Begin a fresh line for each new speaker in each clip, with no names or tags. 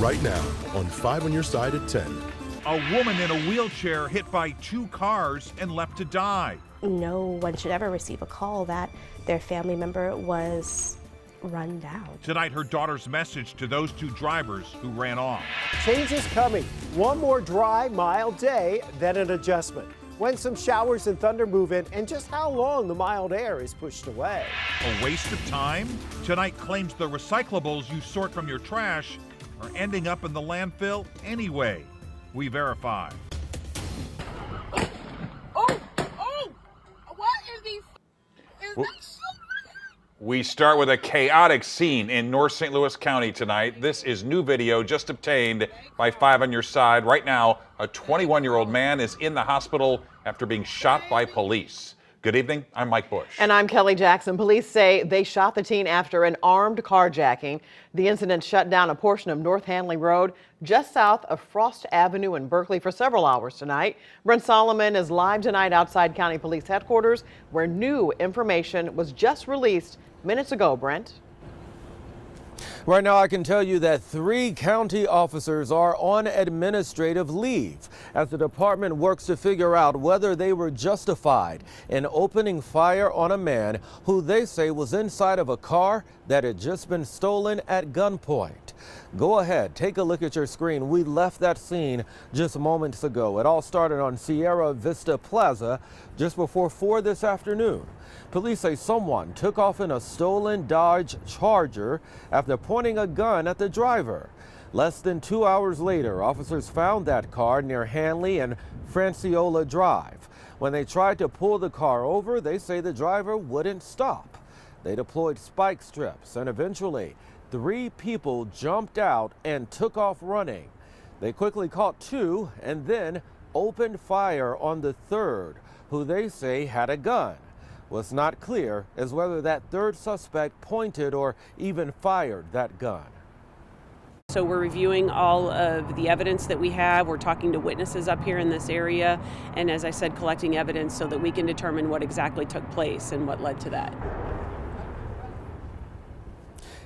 Right now on 5 on Your Side at 10.
A woman in a wheelchair hit by 2 cars and left to die.
No one should ever receive a call that their family member was run down.
Tonight, her daughter's message to those 2 drivers who ran off.
Change is coming. One more dry, mild day, then an adjustment. When some showers and thunder move in, and just how long the mild air is pushed away.
A waste of time? Tonight claims the recyclables you sort from your trash are ending up in the landfill anyway. We verify.
What is these? Is that so?
We start with a chaotic scene in North St. Louis County tonight. This is new video just obtained by 5 on Your Side. Right now, a 21-year-old man is in the hospital after being shot by police. Good evening, I'm Mike Bush.
And I'm Kelly Jackson. Police say they shot the teen after an armed carjacking. The incident shut down a portion of North Hanley Road just south of Frost Avenue in Berkeley for several hours tonight. Brent Solomon is live tonight outside County Police Headquarters, where new information was just released minutes ago. Brent?
Right now, I can tell you that 3 county officers are on administrative leave as the department works to figure out whether they were justified in opening fire on a man who they say was inside of a car that had just been stolen at gunpoint. Go ahead, take a look at your screen. We left that scene just moments ago. It all started on Sierra Vista Plaza just before 4 this afternoon. Police say someone took off in a stolen Dodge Charger after pointing a gun at the driver. Less than 2 hours later, officers found that car near Hanley and Franciola Drive. When they tried to pull the car over, they say the driver wouldn't stop. They deployed spike strips and eventually 3 people jumped out and took off running. They quickly caught 2 and then opened fire on the 3rd, who they say had a gun. What's not clear is whether that 3rd suspect pointed or even fired that gun.
So we're reviewing all of the evidence that we have. We're talking to witnesses up here in this area. And as I said, collecting evidence so that we can determine what exactly took place and what led to that.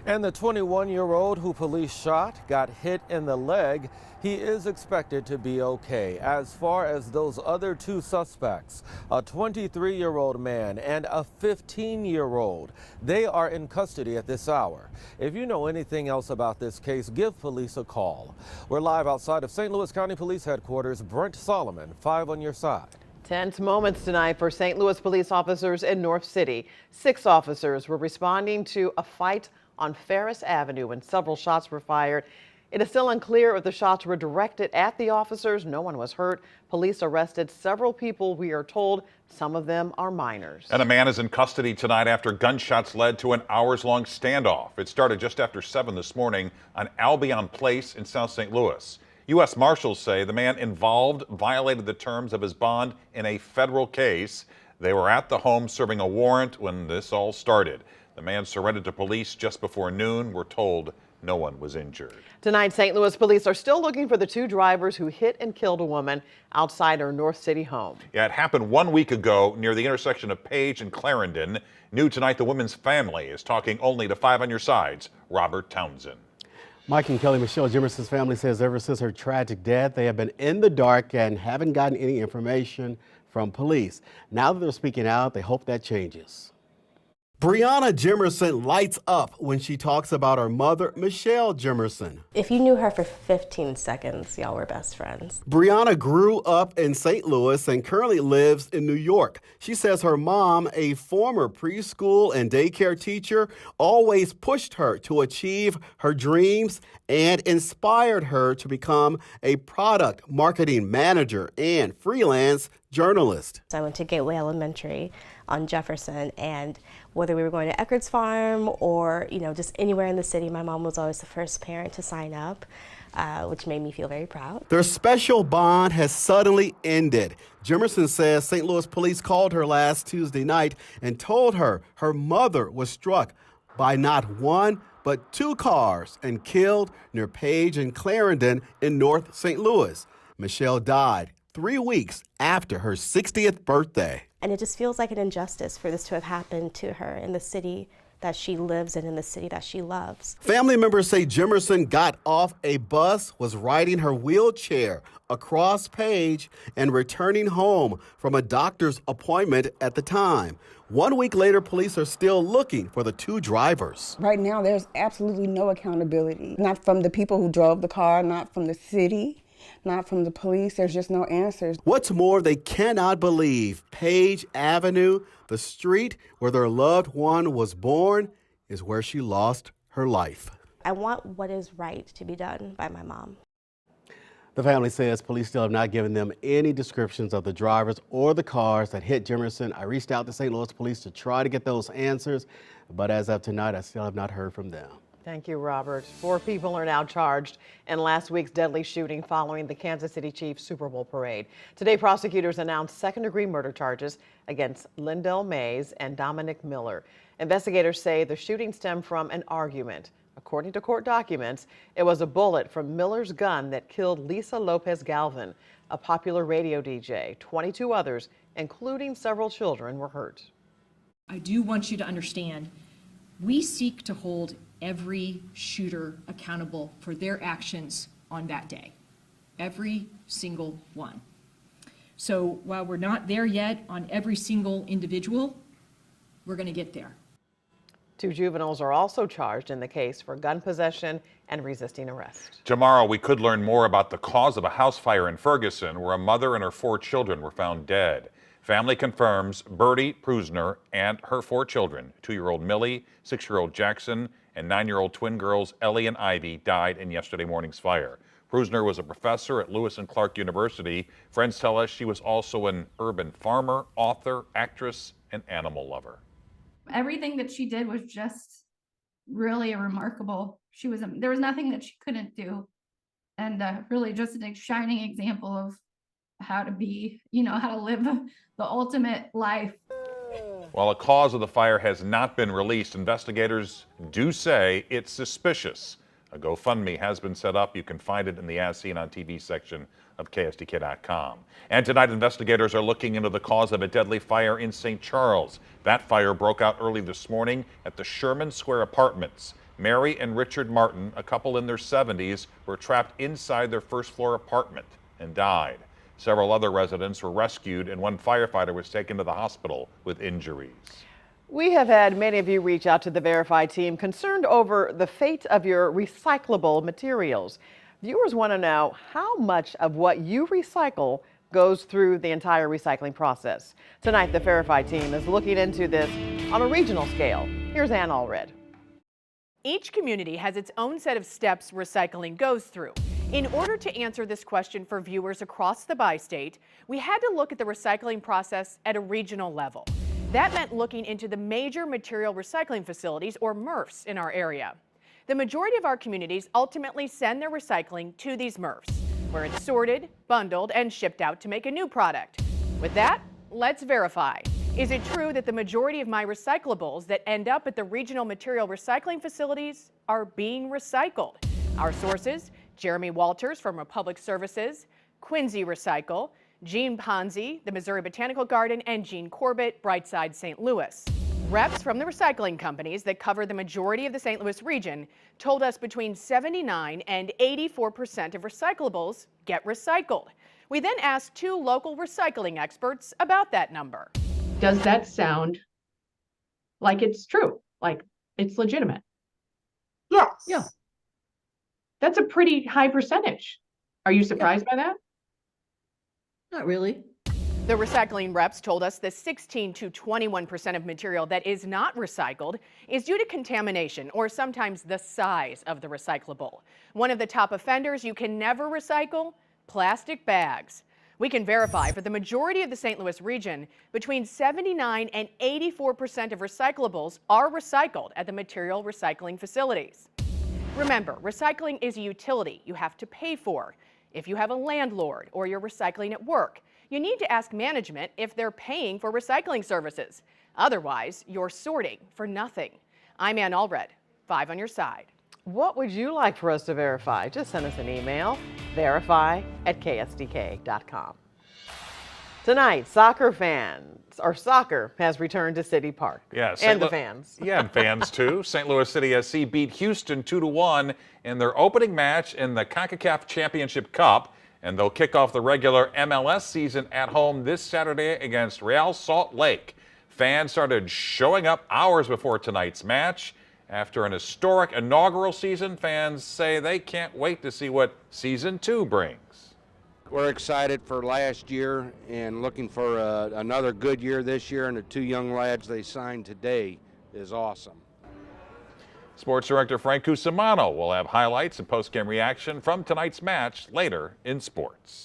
And the 21-year-old who police shot got hit in the leg. He is expected to be okay. As far as those other 2 suspects, a 23-year-old man and a 15-year-old, they are in custody at this hour. If you know anything else about this case, give police a call. We're live outside of St. Louis County Police Headquarters. Brent Solomon, 5 on Your Side.
Tense moments tonight for St. Louis police officers in North City. 6 officers were responding to a fight on Ferris Avenue when several shots were fired. It is still unclear if the shots were directed at the officers. No one was hurt. Police arrested several people. We are told some of them are minors.
And a man is in custody tonight after gunshots led to an hours-long standoff. It started just after 7 this morning on Albion Place in South St. Louis. U.S. Marshals say the man involved violated the terms of his bond in a federal case. They were at the home serving a warrant when this all started. The man surrendered to police just before noon. We're told no one was injured.
Tonight, St. Louis police are still looking for the 2 drivers who hit and killed a woman outside her North City home.
Yeah, it happened 1 week ago near the intersection of Page and Clarendon. New tonight, the woman's family is talking only to 5 on Your Side's Robert Townsend.
Mike and Kelly, Michelle Jimerson's family says ever since her tragic death, they have been in the dark and haven't gotten any information from police. Now that they're speaking out, they hope that changes. Brianna Jimerson lights up when she talks about her mother, Michelle Jimerson.
If you knew her for 15 seconds, y'all were best friends.
Brianna grew up in St. Louis and currently lives in New York. She says her mom, a former preschool and daycare teacher, always pushed her to achieve her dreams and inspired her to become a product marketing manager and freelance journalist.
I went to Gateway Elementary on Jefferson, and whether we were going to Eckert's Farm or, just anywhere in the city, my mom was always the first parent to sign up, which made me feel very proud.
Their special bond has suddenly ended. Jimerson says St. Louis police called her last Tuesday night and told her her mother was struck by not 1, but 2 cars and killed near Page and Clarendon in North St. Louis. Michelle died 3 weeks after her 60th birthday.
And it just feels like an injustice for this to have happened to her in the city that she lives in the city that she loves.
Family members say Jimerson got off a bus, was riding her wheelchair across Page, and returning home from a doctor's appointment at the time. 1 week later, police are still looking for the two drivers.
Right now, there's absolutely no accountability. Not from the people who drove the car, not from the city, not from the police. There's just no answers.
What's more, they cannot believe Page Avenue, the street where their loved one was born, is where she lost her life.
I want what is right to be done by my mom.
The family says police still have not given them any descriptions of the drivers or the cars that hit Jimerson. I reached out to St. Louis police to try to get those answers, but as of tonight, I still have not heard from them.
Thank you, Robert. 4 people are now charged in last week's deadly shooting following the Kansas City Chiefs Super Bowl parade. Today, prosecutors announced second-degree murder charges against Lindell Mays and Dominic Miller. Investigators say the shooting stemmed from an argument. According to court documents, it was a bullet from Miller's gun that killed Lisa Lopez Galvin, a popular radio DJ. 22 others, including several children, were hurt.
I do want you to understand, we seek to hold every shooter accountable for their actions on that day. Every single one. So while we're not there yet on every single individual, we're going to get there.
2 juveniles are also charged in the case for gun possession and resisting arrest.
Tomorrow, we could learn more about the cause of a house fire in Ferguson where a mother and her 4 children were found dead. Family confirms Bertie Prusner and her 4 children, 2-year-old Millie, 6-year-old Jackson, and 9-year-old twin girls Ellie and Ivy, died in yesterday morning's fire. Prusner was a professor at Lewis and Clark University. Friends tell us she was also an urban farmer, author, actress, and animal lover.
Everything that she did was just really remarkable. There was nothing that she couldn't do. And really just a shining example of how to be, how to live the ultimate life.
While the cause of the fire has not been released, investigators do say it's suspicious. A GoFundMe has been set up. You can find it in the As Seen on TV section of KSDK.com. And tonight, investigators are looking into the cause of a deadly fire in St. Charles. That fire broke out early this morning at the Sherman Square Apartments. Mary and Richard Martin, a couple in their 70s, were trapped inside their first-floor apartment and died. Several other residents were rescued, and one firefighter was taken to the hospital with injuries.
We have had many of you reach out to the Verify team concerned over the fate of your recyclable materials. Viewers want to know how much of what you recycle goes through the entire recycling process. Tonight, the Verify team is looking into this on a regional scale. Here's Ann Allred.
Each community has its own set of steps recycling goes through. In order to answer this question for viewers across the bi-state, we had to look at the recycling process at a regional level. That meant looking into the major material recycling facilities, or MRFs, in our area. The majority of our communities ultimately send their recycling to these MRFs, where it's sorted, bundled, and shipped out to make a new product. With that, let's verify. Is it true that the majority of my recyclables that end up at the regional material recycling facilities are being recycled? Our sources: Jeremy Walters from Republic Services, Quincy Recycle, Gene Ponzi, the Missouri Botanical Garden, and Gene Corbett, Brightside St. Louis. Reps from the recycling companies that cover the majority of the St. Louis region told us between 79 and 84% of recyclables get recycled. We then asked 2 local recycling experts about that number.
Does that sound like it's true? Like it's legitimate?
Yes.
Yeah. That's a pretty high percentage. Are you surprised by that?
Not really.
The recycling reps told us that 16 to 21% of material that is not recycled is due to contamination, or sometimes the size of the recyclable. One of the top offenders you can never recycle: plastic bags. We can verify for the majority of the St. Louis region, between 79 and 84% of recyclables are recycled at the material recycling facilities. Remember, recycling is a utility you have to pay for. If you have a landlord or you're recycling at work, you need to ask management if they're paying for recycling services. Otherwise, you're sorting for nothing. I'm Ann Allred, 5 on your side.
What would you like for us to verify? Just send us an email, verify@ksdk.com. Tonight, soccer has returned to City Park.
Yeah,
and the fans.
Yeah, and fans too. St. Louis City SC beat Houston 2-1 in their opening match in the CONCACAF Championship Cup, and they'll kick off the regular MLS season at home this Saturday against Real Salt Lake. Fans started showing up hours before tonight's match. After an historic inaugural season, fans say they can't wait to see what Season 2 brings.
We're excited for last year and looking for another good year this year, and the two young lads they signed today is awesome.
Sports Director Frank Cusimano will have highlights and post-game reaction from tonight's match later in sports.